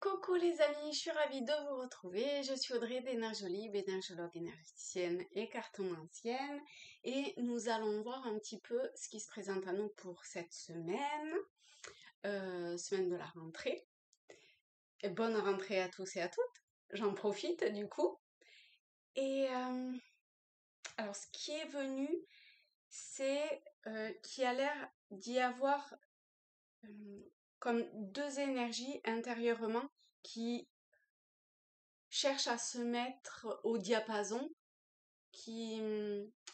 Coucou les amis, je suis ravie de vous retrouver. Je suis Audrey d'Énergie, énergologue énergéticienne et cartomancienne. Et nous allons voir un petit peu ce qui se présente à nous pour cette semaine, semaine de la rentrée. Et bonne rentrée à tous et à toutes. J'en profite du coup. Et alors ce qui est venu, c'est qu'il a l'air d'y avoir comme deux énergies intérieurement qui cherchent à se mettre au diapason,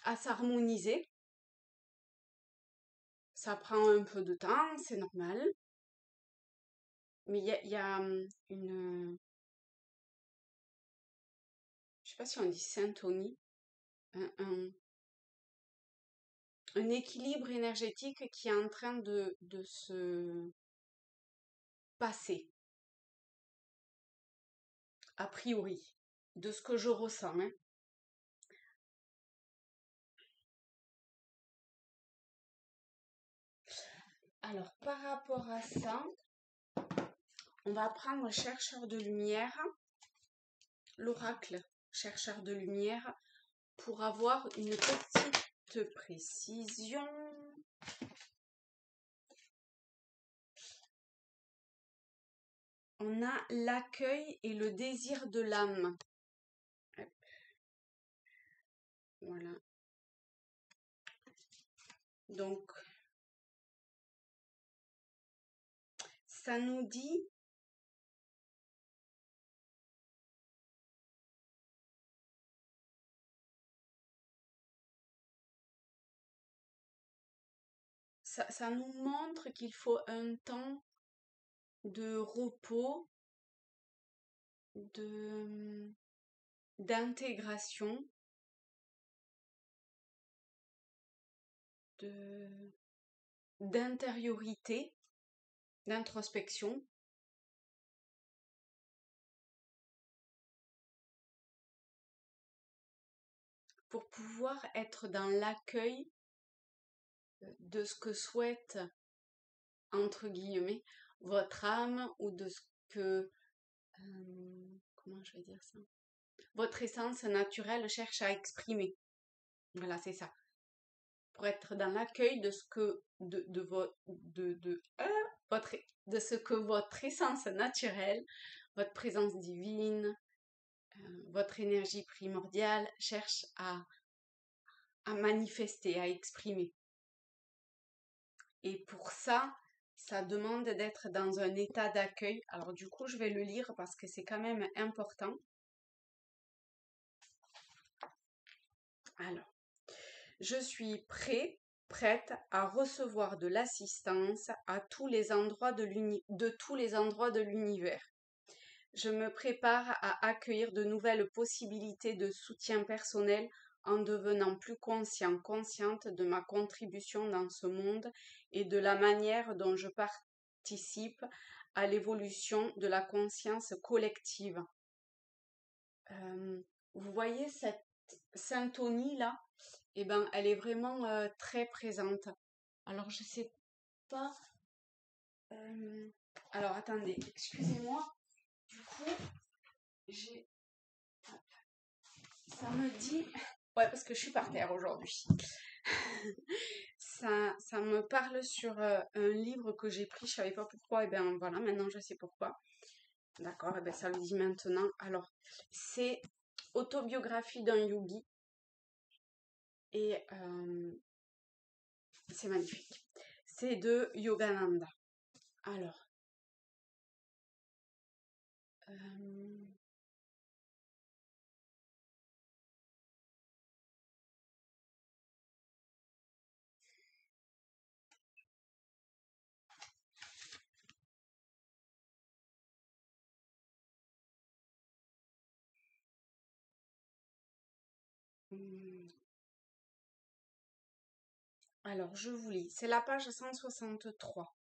à s'harmoniser. Ça prend un peu de temps, c'est normal. Mais il y a une... Je sais pas si on dit syntonie. Un, un équilibre énergétique qui est en train de se passer. A priori. De ce que je ressens. Hein. Alors, par rapport à ça, on va prendre chercheur de lumière, l'oracle chercheur de lumière, pour avoir une petite précision. On a l'accueil et le désir de l'âme. Voilà. Donc, ça nous dit ça nous montre qu'il faut un temps de repos, d'intégration, d'intériorité, d'introspection. Pour pouvoir être dans l'accueil de ce que souhaite, entre guillemets, votre âme ou de ce que, comment je vais dire ça, votre essence naturelle cherche à exprimer. Voilà, c'est ça. Pour être dans l'accueil de ce que de ce que votre essence naturelle, votre présence divine, votre énergie primordiale cherche à manifester, à exprimer. Et pour ça, ça demande d'être dans un état d'accueil. Alors du coup, je vais le lire parce que c'est quand même important. Alors, je suis prête à recevoir de l'assistance à tous les endroits de tous les endroits de l'univers. Je me prépare à accueillir de nouvelles possibilités de soutien personnel en devenant plus consciente de ma contribution dans ce monde et de la manière dont je participe à l'évolution de la conscience collective. Vous voyez cette syntonie-là, eh ben, elle est vraiment très présente. Alors, je sais pas... alors, attendez, excusez-moi. Du coup, ça me dit... Ouais, parce que je suis par terre aujourd'hui. ça me parle sur un livre que j'ai pris, je savais pas pourquoi, et bien voilà, maintenant je sais pourquoi. D'accord, et bien ça le dit maintenant. Alors, c'est Autobiographie d'un yogi. Et c'est magnifique. C'est de Yogananda. Alors, je vous lis. C'est la page 163.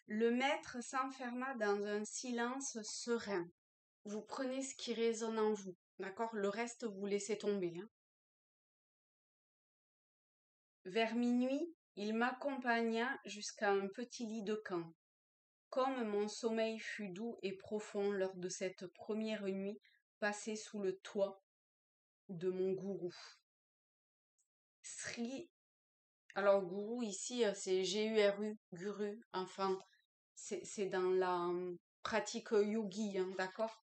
Le maître s'enferma dans un silence serein. Vous prenez ce qui résonne en vous, d'accord? Le reste, vous laissez tomber. Hein. Vers minuit, il m'accompagna jusqu'à un petit lit de camp. Comme mon sommeil fut doux et profond lors de cette première nuit passée sous le toit de mon gourou. Sri, alors gourou ici c'est G-U-R-U, guru, enfin c'est dans la pratique yogi, hein, d'accord?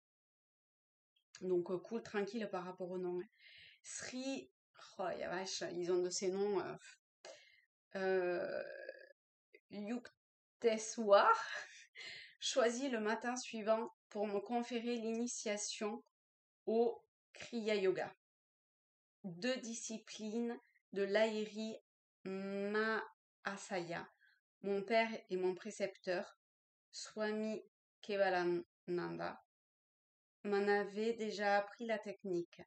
Donc cool, tranquille par rapport au nom. Hein. Sri, oh ya vache, ils ont de ces noms. Yukteswar choisit le matin suivant pour me conférer l'initiation au Kriya Yoga. 2 disciplines de l'Ahiri Mahasaya. Mon père et mon précepteur, Swami Kevalananda, m'en avait déjà appris la technique,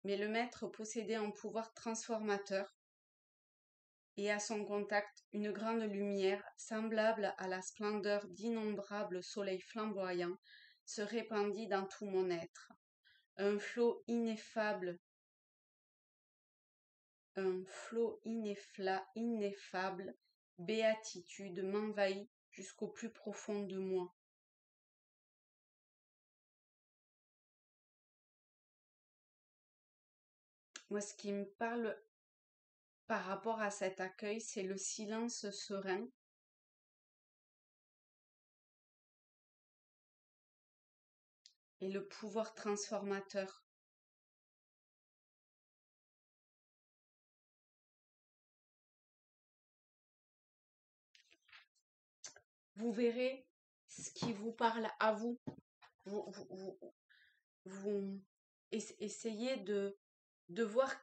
mais le maître possédait un pouvoir transformateur et à son contact une grande lumière, semblable à la splendeur d'innombrables soleils flamboyants, se répandit dans tout mon être. Un flot ineffable, ineffable, béatitude m'envahit jusqu'au plus profond de moi. Moi, ce qui me parle par rapport à cet accueil, c'est le silence serein. Et le pouvoir transformateur. Vous verrez ce qui vous parle à vous. Vous essayez de voir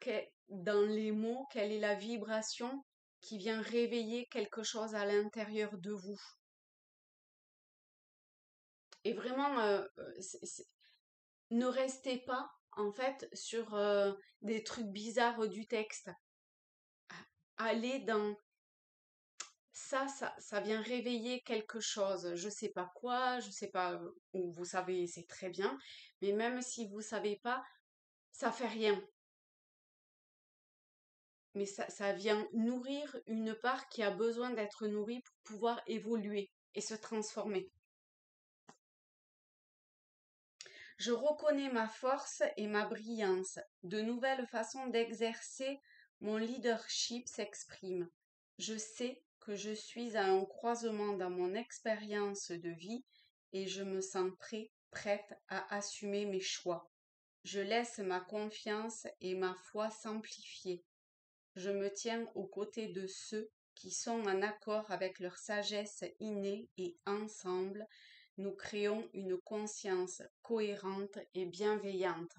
dans les mots quelle est la vibration qui vient réveiller quelque chose à l'intérieur de vous. Et vraiment, ne restez pas en fait sur des trucs bizarres du texte. Allez dans ça vient réveiller quelque chose. Je sais pas quoi, je sais pas où vous savez, c'est très bien. Mais même si vous savez pas, ça fait rien. Mais ça vient nourrir une part qui a besoin d'être nourrie pour pouvoir évoluer et se transformer. Je reconnais ma force et ma brillance. De nouvelles façons d'exercer mon leadership s'expriment. Je sais que je suis à un croisement dans mon expérience de vie et je me sens prête à assumer mes choix. Je laisse ma confiance et ma foi s'amplifier. Je me tiens aux côtés de ceux qui sont en accord avec leur sagesse innée et ensemble, nous créons une conscience cohérente et bienveillante.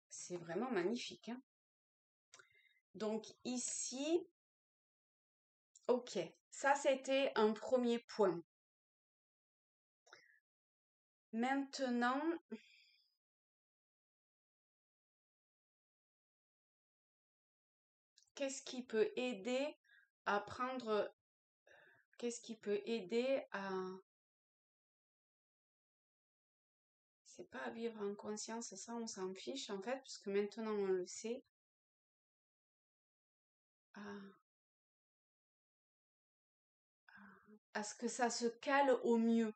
C'est vraiment magnifique. Hein? Donc ici, ok, ça c'était un premier point. Maintenant, qu'est-ce qui peut aider à prendre... Qu'est-ce qui peut aider à... C'est pas à vivre en conscience, ça on s'en fiche en fait, puisque maintenant on le sait. À ce que ça se cale au mieux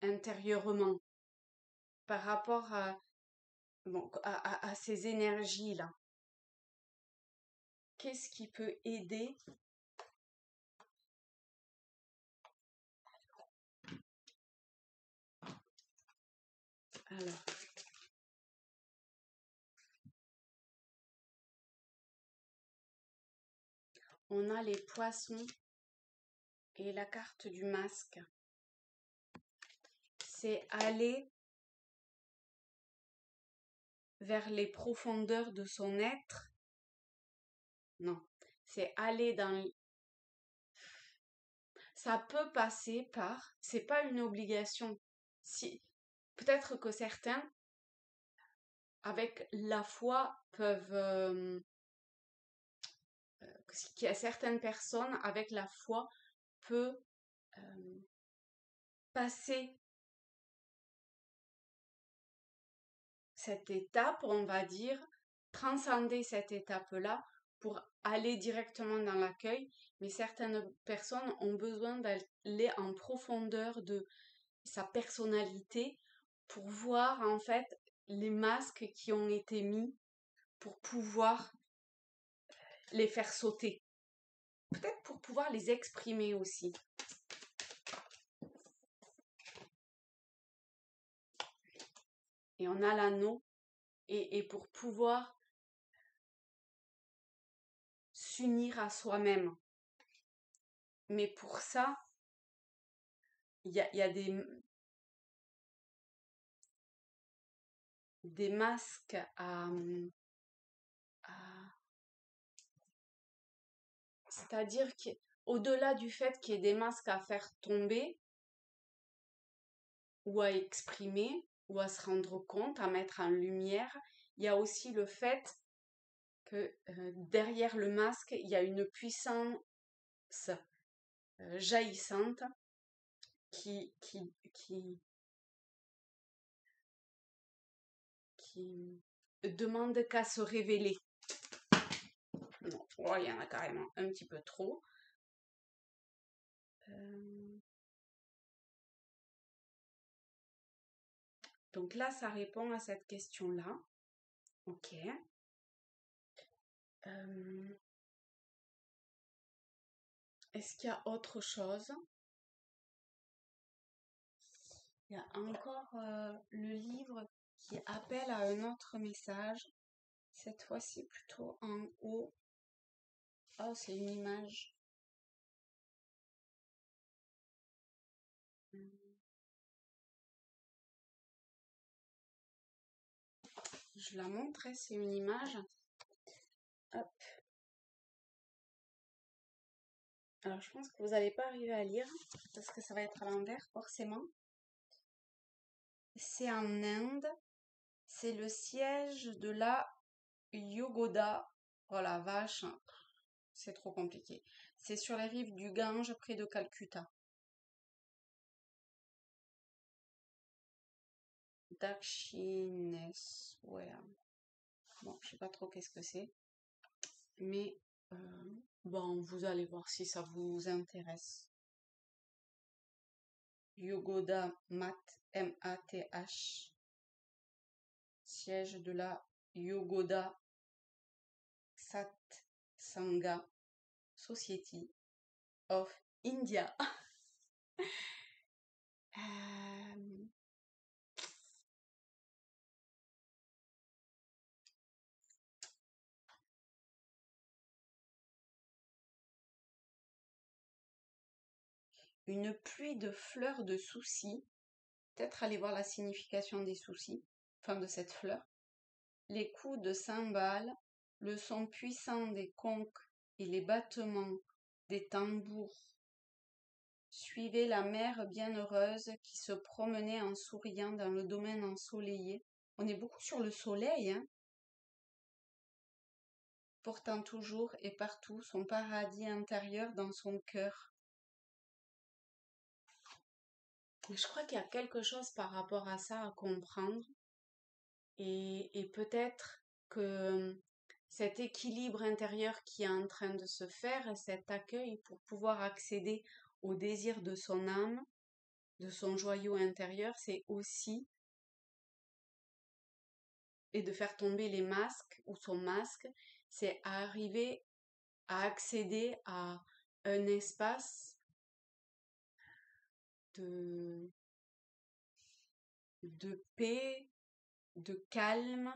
intérieurement par rapport à ces énergies-là. Qu'est-ce qui peut aider ? Alors, on a les poissons et la carte du masque. C'est aller vers les profondeurs de son être. Non, c'est aller dans... Ça peut passer par... C'est pas une obligation. Si, peut-être que certains, avec la foi, peuvent... qu'il y a certaines personnes, avec la foi, peut passer cette étape, on va dire, transcender cette étape-là pour aller directement dans l'accueil. Mais certaines personnes ont besoin d'aller en profondeur de sa personnalité pour voir en fait les masques qui ont été mis pour pouvoir les faire sauter. Peut-être pour pouvoir les exprimer aussi. Et on a l'anneau. Et pour pouvoir s'unir à soi-même. Mais pour ça, il y a des masques c'est-à-dire qu'au-delà du fait qu'il y ait des masques à faire tomber, ou à exprimer, ou à se rendre compte, à mettre en lumière, il y a aussi le fait que derrière le masque, il y a une puissance jaillissante qui demande qu'à se révéler. Non, oh, il y en a carrément un petit peu trop. Donc là, ça répond à cette question-là. Ok. Est-ce qu'il y a autre chose? Il y a encore le livre qui appelle à un autre message. Cette fois-ci plutôt en haut. Oh, c'est une image. Je la montrerai, c'est une image. Hop. Alors, je pense que vous n'allez pas arriver à lire parce que ça va être à l'envers, forcément. C'est en Inde. C'est le siège de la Yogoda. Oh la vache, c'est trop compliqué. C'est sur les rives du Gange, près de Calcutta. Dakshineswar. Bon, je sais pas trop qu'est-ce que c'est. Mais bon, vous allez voir si ça vous intéresse. Yogoda Math, M-A-T-H. Siège de la Yogoda Satsanga Society of India. Une pluie de fleurs de soucis. Peut-être aller voir la signification des soucis, enfin de cette fleur. Les coups de cymbales, le son puissant des conques et les battements des tambours suivaient la mère bienheureuse qui se promenait en souriant dans le domaine ensoleillé. On est beaucoup sur le soleil, hein, portant toujours et partout son paradis intérieur dans son cœur. Je crois qu'il y a quelque chose par rapport à ça à comprendre et peut-être que cet équilibre intérieur qui est en train de se faire, cet accueil pour pouvoir accéder au désir de son âme, de son joyau intérieur, c'est aussi, et de faire tomber les masques ou son masque, c'est arriver à accéder à un espace de paix, de calme,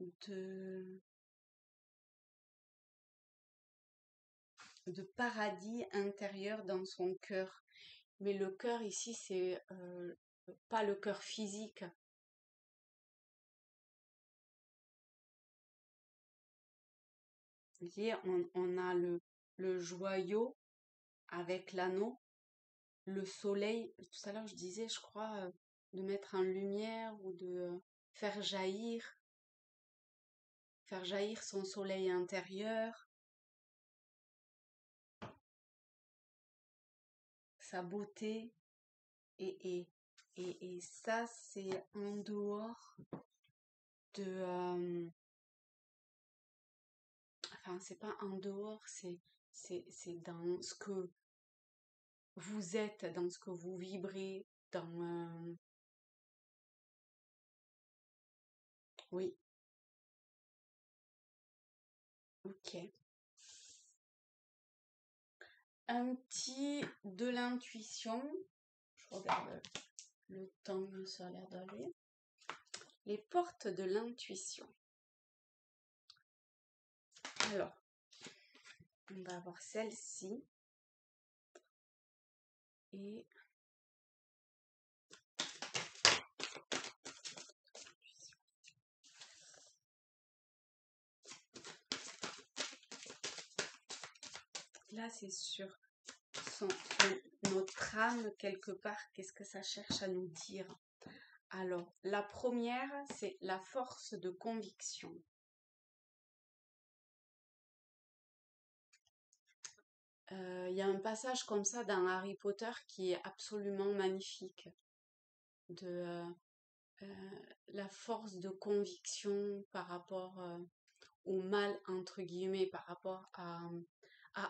de paradis intérieur dans son cœur. Mais le cœur ici, c'est pas le cœur physique. Vous voyez, on a le joyau avec l'anneau, le soleil. Tout à l'heure, je disais, je crois, de mettre en lumière ou de faire jaillir son soleil intérieur, sa beauté. Et ça, c'est en dehors de... enfin, c'est pas en dehors, c'est dans ce que vous êtes, dans ce que vous vibrez, dans... oui, ok. Un petit de l'intuition. Je regarde le temps, ça a l'air d'aller. Les portes de l'intuition. Alors, on va avoir celle-ci. Et là, c'est sur notre âme, quelque part, qu'est-ce que ça cherche à nous dire? Alors, la première, c'est la force de conviction. Il y a un passage comme ça dans Harry Potter qui est absolument magnifique. De la force de conviction par rapport au mal, entre guillemets, par rapport à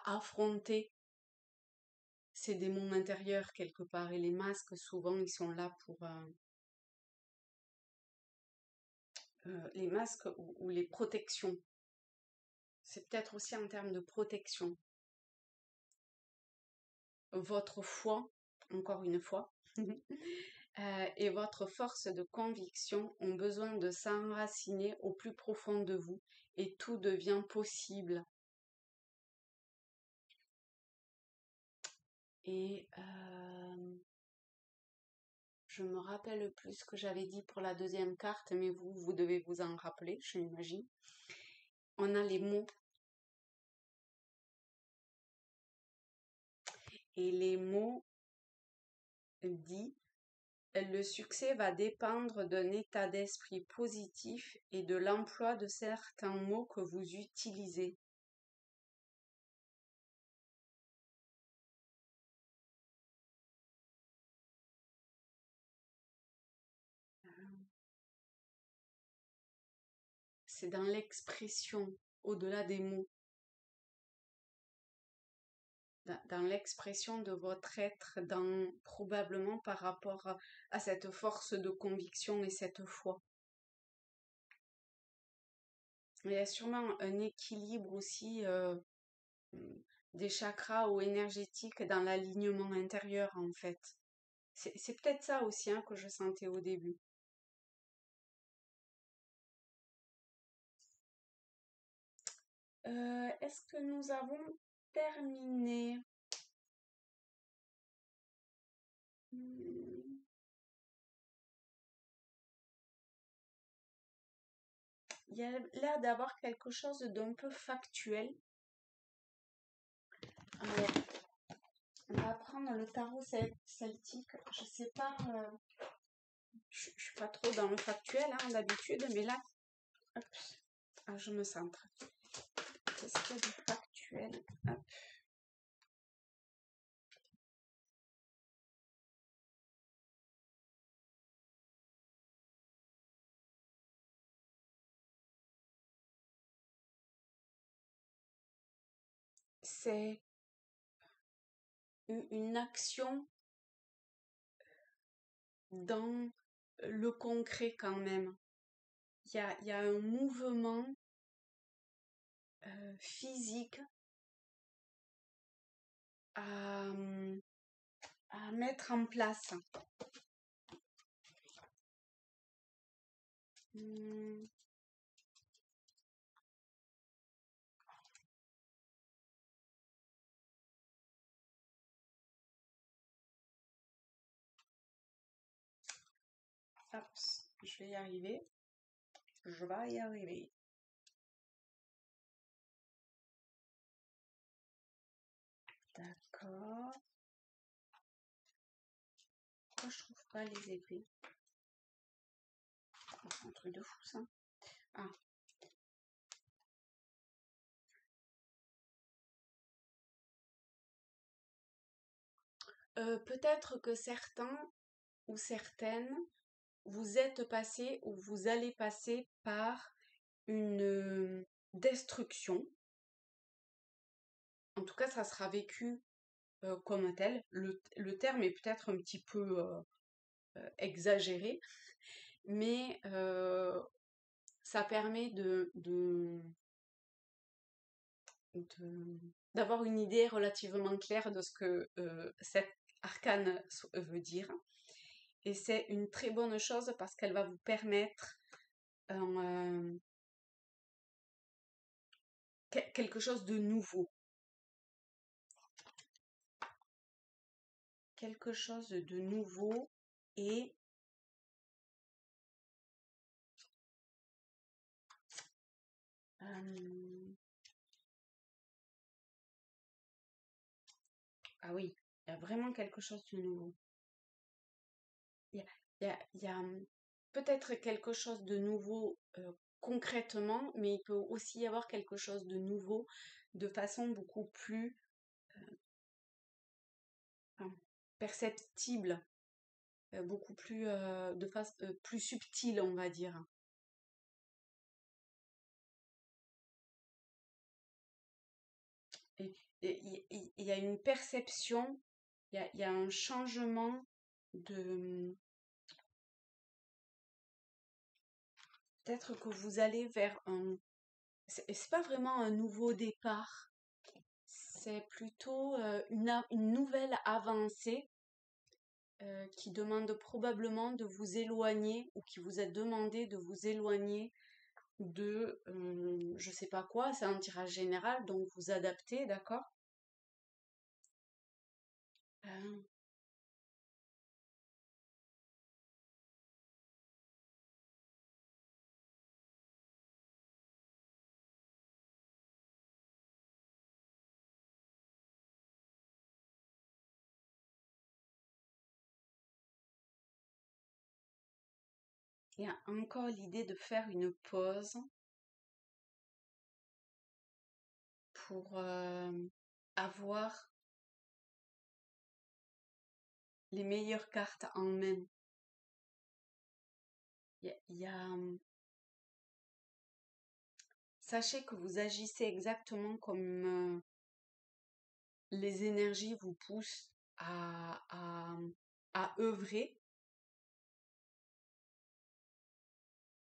affronter ces démons intérieurs quelque part. Et les masques, souvent, ils sont là pour... les masques ou les protections. C'est peut-être aussi en termes de protection. Votre foi, encore une fois, et votre force de conviction ont besoin de s'enraciner au plus profond de vous et tout devient possible. Et je me rappelle plus ce que j'avais dit pour la deuxième carte, mais vous devez vous en rappeler, je m'imagine. On a les mots. Et les mots disent, le succès va dépendre d'un état d'esprit positif et de l'emploi de certains mots que vous utilisez. C'est dans l'expression, au-delà des mots. Dans l'expression de votre être, probablement par rapport à cette force de conviction et cette foi. Il y a sûrement un équilibre aussi des chakras ou énergétiques dans l'alignement intérieur en fait. C'est peut-être ça aussi que je sentais au début. Est-ce que nous avons terminé? Il y a l'air d'avoir quelque chose d'un peu factuel. Alors, on va prendre le tarot celtique. Je sais pas, je suis pas trop dans le factuel d'habitude, mais là, hop, je me centre. Qu'est-ce qu'il y a de factuel? Hop. C'est une action dans le concret quand même. Il y a un mouvement physique à mettre en place. Hop, je vais y arriver. Je vais y arriver. D'accord. Pourquoi je trouve pas les épées? C'est un truc de fou ça. Ah. Peut-être que certains ou certaines, vous êtes passé ou vous allez passer par une destruction en tout cas, ça sera vécu comme tel. Le terme est peut-être un petit peu exagéré, mais ça permet d'avoir une idée relativement claire de ce que cet arcane veut dire. Et c'est une très bonne chose parce qu'elle va vous permettre quelque chose de nouveau. Quelque chose de nouveau et ah oui, il y a vraiment quelque chose de nouveau. Il y a peut-être quelque chose de nouveau concrètement, mais il peut aussi y avoir quelque chose de nouveau de façon beaucoup plus perceptible, beaucoup plus de façon plus subtile, on va dire. Et il y a une perception, il y a un changement de... Peut-être que vous allez vers un... C'est pas vraiment un nouveau départ, c'est plutôt une nouvelle avancée qui demande probablement de vous éloigner ou qui vous a demandé de vous éloigner de je sais pas quoi, c'est un tirage général, donc vous adaptez, d'accord? Euh, Il y a encore l'idée de faire une pause pour avoir les meilleures cartes en main. Il y a, sachez que vous agissez exactement comme les énergies vous poussent à œuvrer.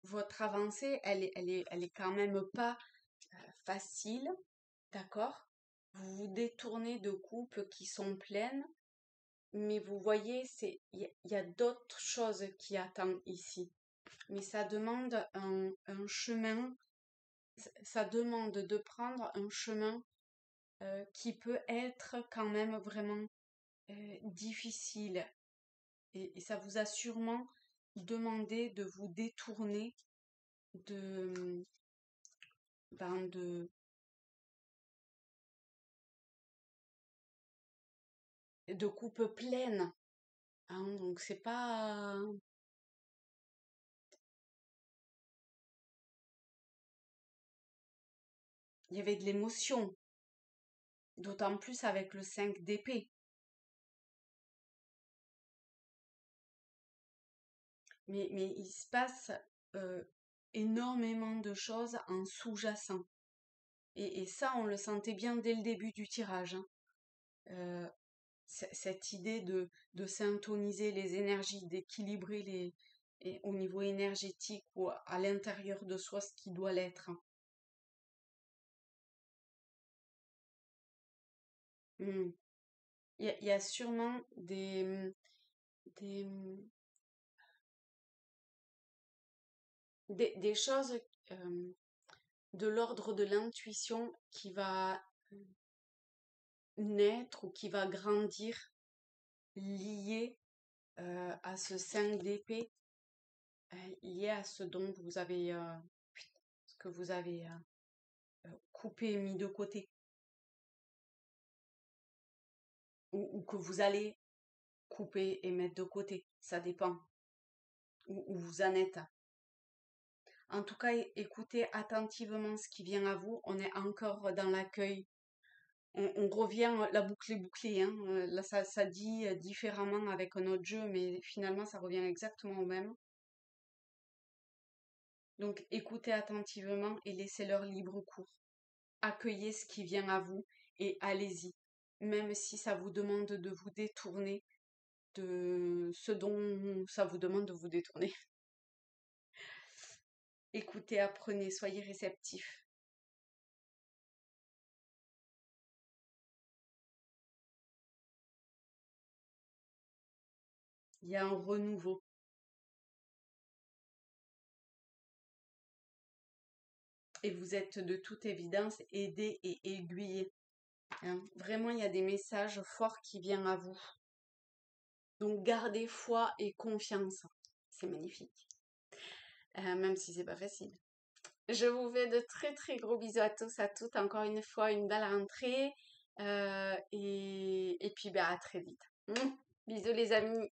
Votre avancée, elle est quand même pas facile, d'accord? Vous vous détournez de coupes qui sont pleines, mais vous voyez, il y a d'autres choses qui attendent ici. Mais ça demande un chemin, ça demande de prendre un chemin qui peut être quand même vraiment difficile. Et ça vous a sûrement demandé de vous détourner de, ben de coupes pleines. Hein, donc c'est pas... Il y avait de l'émotion, d'autant plus avec le 5 d'épée. Mais il se passe énormément de choses en sous-jacent. Et ça, on le sentait bien dès le début du tirage. Hein. Euh, cette idée de syntoniser les énergies, d'équilibrer au niveau énergétique ou à l'intérieur de soi ce qui doit l'être. Hein. Hmm. Il y a sûrement des, des choses de l'ordre de l'intuition qui va naître ou qui va grandir lié à ce 5 d'épée, lié à ce dont vous avez, ce que vous avez coupé et mis de côté, ou que vous allez couper et mettre de côté, ça dépend, où vous en êtes. En tout cas, écoutez attentivement ce qui vient à vous, on est encore dans l'accueil. On revient, la boucle est bouclée, hein. Là ça dit différemment avec un autre jeu, mais finalement ça revient exactement au même. Donc écoutez attentivement et laissez leur libre cours. Accueillez ce qui vient à vous et allez-y. Même si ça vous demande de vous détourner de ce dont ça vous demande de vous détourner. Écoutez, apprenez, soyez réceptifs. Il y a un renouveau. Et vous êtes de toute évidence aidés et aiguillés. Hein. Vraiment, il y a des messages forts qui viennent à vous. Donc, gardez foi et confiance. C'est magnifique. Même si c'est pas facile. Je vous fais de très très gros bisous à tous, à toutes. Encore une fois, une belle rentrée. Et puis, à très vite. Bisous les amis.